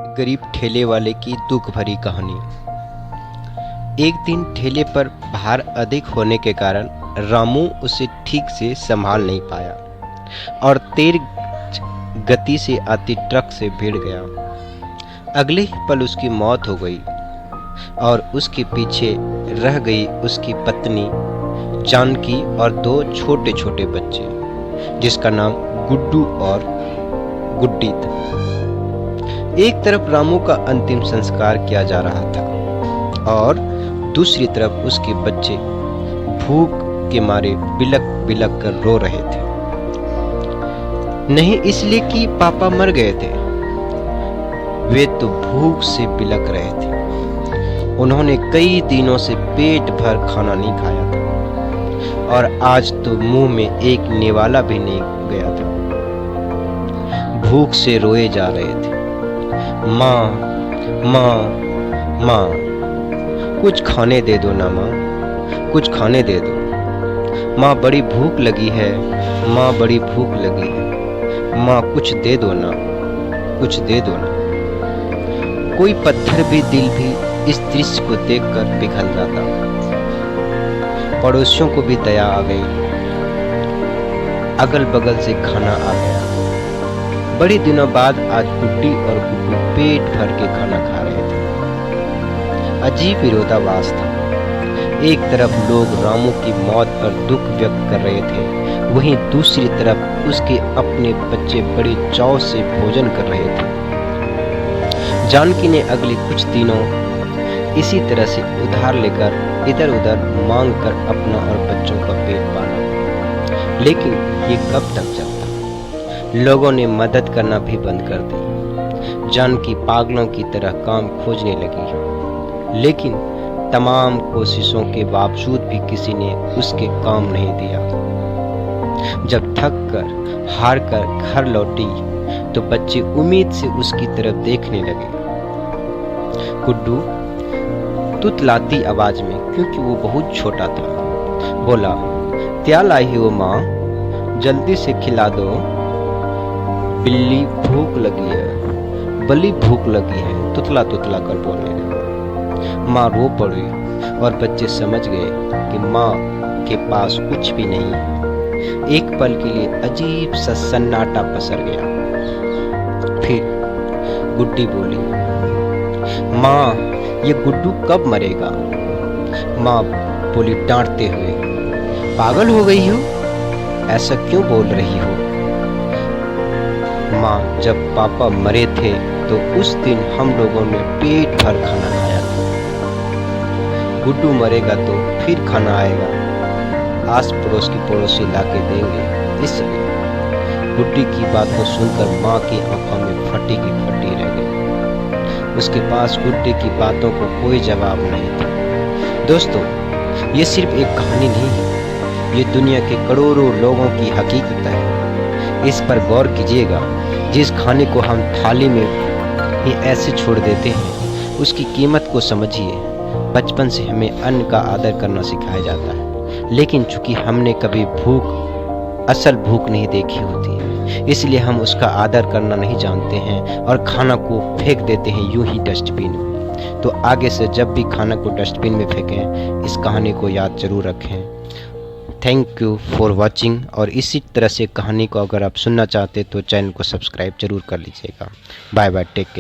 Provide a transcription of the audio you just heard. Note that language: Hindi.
गरीब ठेले वाले की दुख भरी कहानी। एक दिन ठेले पर भार अधिक होने के कारण रामू उसे ठीक से संभाल नहीं पाया और तेज गति से आती ट्रक से भिड़ गया। अगले ही पल उसकी मौत हो गई और उसके पीछे रह गई उसकी पत्नी जानकी और दो छोटे छोटे बच्चे, जिसका नाम गुड्डू और गुड्डी था। एक तरफ रामू का अंतिम संस्कार किया जा रहा था और दूसरी तरफ उसके बच्चे भूख के मारे बिलक बिलक कर रो रहे थे। नहीं इसलिए कि पापा मर गए थे, वे तो भूख से बिलक रहे थे। उन्होंने कई दिनों से पेट भर खाना नहीं खाया था और आज तो मुंह में एक निवाला भी नहीं गया था। भूख से रोए जा रहे थे। माँ माँ माँ, कुछ खाने दे दो ना माँ, कुछ खाने दे दो। माँ बड़ी भूख लगी है, माँ बड़ी भूख लगी है। माँ कुछ दे दो ना, कुछ दे दो ना। कोई पत्थर भी दिल भी इस दृश्य को देखकर पिघल जाता। पड़ोसियों को भी दया आ गई। अगल बगल से खाना आ गया। बड़े दिनों बाद आज गुड्डी और गुड्डू पेट भर के खाना खा रहे थे। अजीब विरोधाभास था। एक तरफ लोग रामू की मौत पर दुख व्यक्त कर रहे थे, वहीं दूसरी तरफ उसके अपने बच्चे बड़े चाव से भोजन कर रहे थे। जानकी ने अगले कुछ दिनों इसी तरह से उधार लेकर इधर उधर मांग कर अपना और बच्चों का पेट पाला। लेकिन ये कब तक चलता? लोगों ने मदद करना भी बंद कर दी। जानकी पागलों की तरह काम खोजने लगी, लेकिन तमाम कोशिशों के बावजूद भी किसी ने उसके काम नहीं दिया। जब थक कर हार कर घर लौटी तो बच्चे उम्मीद से उसकी तरफ देखने लगे। गुड्डू तुतलाती आवाज में, क्योंकि वो बहुत छोटा था, बोला, क्या लाई हो माँ, जल्दी से खिला दो। बिल्ली भूख लगी है, बली भूख लगी है, तुतला तुतला कर बोलने लगा। माँ रो पड़ी और बच्चे समझ गए कि माँ के पास कुछ भी नहीं है। एक पल के लिए अजीब सा सन्नाटा पसर गया। फिर गुड्डी बोली, माँ ये गुड्डू कब मरेगा? माँ बोली डांटते हुए, पागल हो गई हो, ऐसा क्यों बोल रही हो? माँ जब पापा मरे थे तो उस दिन हम लोगों ने पेट भर खाना खाया था। गुड्डू मरेगा तो फिर खाना आएगा, आस पड़ोस की पड़ोसी लाके देंगे। इसलिए गुड्डी की बात को सुनकर माँ की आंखों में फटी की फटी रह गई। उसके पास गुड्डी की बातों को कोई जवाब नहीं था। दोस्तों, ये सिर्फ एक कहानी नहीं है, ये दुनिया के करोड़ों लोगों की हकीकत है। इस पर गौर कीजिएगा। जिस खाने को हम थाली में ही ऐसे छोड़ देते हैं, उसकी कीमत को समझिए। बचपन से हमें अन्न का आदर करना सिखाया जाता है, लेकिन चूंकि हमने कभी असल भूख नहीं देखी होती, इसलिए हम उसका आदर करना नहीं जानते हैं और खाना को फेंक देते हैं यूं ही डस्टबिन में। तो आगे से जब भी खाना को डस्टबिन में फेंकें, इस कहानी को याद जरूर रखें। Thank you for watching. और इसी तरह से कहानी को अगर आप सुनना चाहते तो चैनल को सब्सक्राइब जरूर कर लीजिएगा। Bye bye, take care.